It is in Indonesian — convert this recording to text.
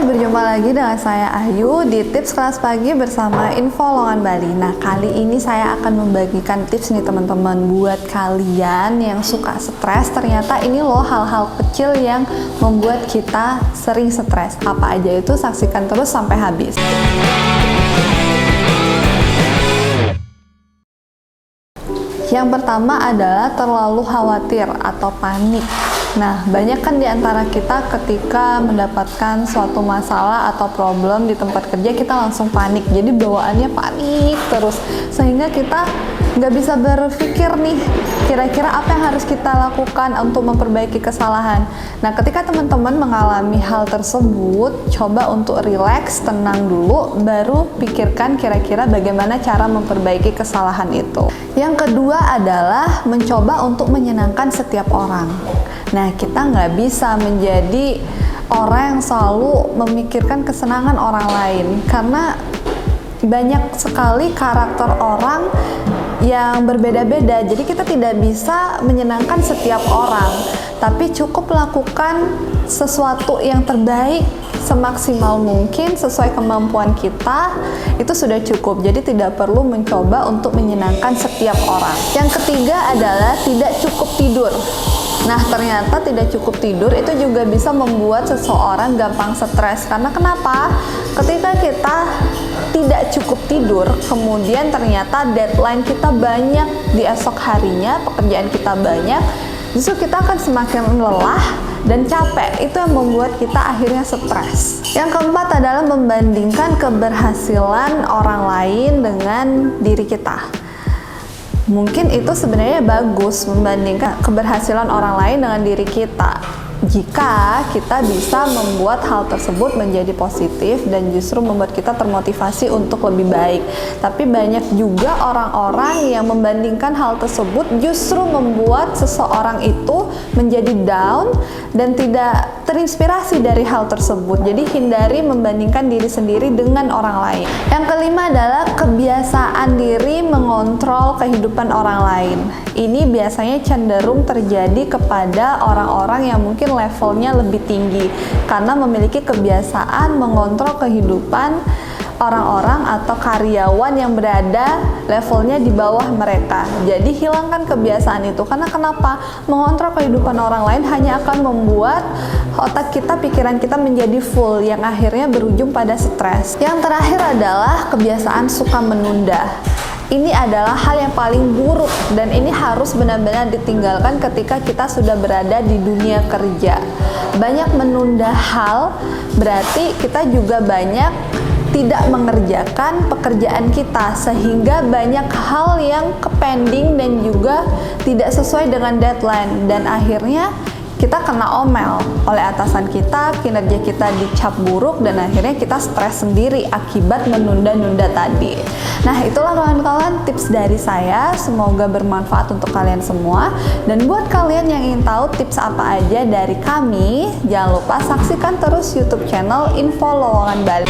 berjumpa lagi dengan saya Ayu di Tips Kelas Pagi bersama Info Lowongan Bali. Nah, kali ini saya akan membagikan tips nih teman-teman buat kalian yang suka stres. Ternyata ini loh hal-hal kecil yang membuat kita sering stres. Apa aja itu? Saksikan terus sampai habis. Yang pertama adalah terlalu khawatir atau panik. Nah, banyak kan di antara kita ketika mendapatkan suatu masalah atau problem di tempat kerja, kita langsung panik. Jadi bawaannya panik terus, sehingga kita nggak bisa berpikir nih, kira-kira apa yang harus kita lakukan untuk memperbaiki kesalahan. Nah, ketika teman-teman mengalami hal tersebut, coba untuk rileks, tenang dulu, baru pikirkan kira-kira bagaimana cara memperbaiki kesalahan itu. Yang kedua adalah mencoba untuk menyenangkan setiap orang. Nah, kita nggak bisa menjadi orang yang selalu memikirkan kesenangan orang lain, karena banyak sekali karakter orang yang berbeda-beda. Jadi kita tidak bisa menyenangkan setiap orang, tapi cukup lakukan sesuatu yang terbaik semaksimal mungkin sesuai kemampuan kita, itu sudah cukup. Jadi tidak perlu mencoba untuk menyenangkan setiap orang. Yang ketiga adalah tidak cukup tidur. Nah, ternyata tidak cukup tidur itu juga bisa membuat seseorang gampang stres. Karena kenapa? Ketika kita tidak cukup tidur, kemudian ternyata deadline kita banyak di esok harinya, pekerjaan kita banyak, justru kita akan semakin lelah dan capek. Itu yang membuat kita akhirnya stres. Yang keempat adalah membandingkan keberhasilan orang lain dengan diri kita. Mungkin itu sebenarnya bagus, membandingkan keberhasilan orang lain dengan diri kita, jika kita bisa membuat hal tersebut menjadi positif dan justru membuat kita termotivasi untuk lebih baik. Tapi banyak juga orang-orang yang membandingkan hal tersebut justru membuat seseorang itu menjadi down dan tidak terinspirasi dari hal tersebut. Jadi hindari membandingkan diri sendiri dengan orang lain. Yang kelima adalah kebiasaan diri mengontrol kehidupan orang lain. Ini biasanya cenderung terjadi kepada orang-orang yang mungkin levelnya lebih tinggi, karena memiliki kebiasaan mengontrol kehidupan orang-orang atau karyawan yang berada levelnya di bawah mereka. Jadi hilangkan kebiasaan itu, karena kenapa? Mengontrol kehidupan orang lain hanya akan membuat otak kita, pikiran kita menjadi full, yang akhirnya berujung pada stres. Yang terakhir adalah kebiasaan suka menunda. Ini adalah hal yang paling buruk dan ini harus benar-benar ditinggalkan ketika kita sudah berada di dunia kerja. Banyak menunda hal berarti kita juga banyak tidak mengerjakan pekerjaan kita, sehingga banyak hal yang pending dan juga tidak sesuai dengan deadline, dan akhirnya kita kena omel oleh atasan kita, kinerja kita dicap buruk, dan akhirnya kita stres sendiri akibat menunda-nunda tadi. Nah, itulah kawan-kawan tips dari saya, semoga bermanfaat untuk kalian semua. Dan buat kalian yang ingin tahu tips apa aja dari kami, jangan lupa saksikan terus YouTube channel Info Lowongan Bali.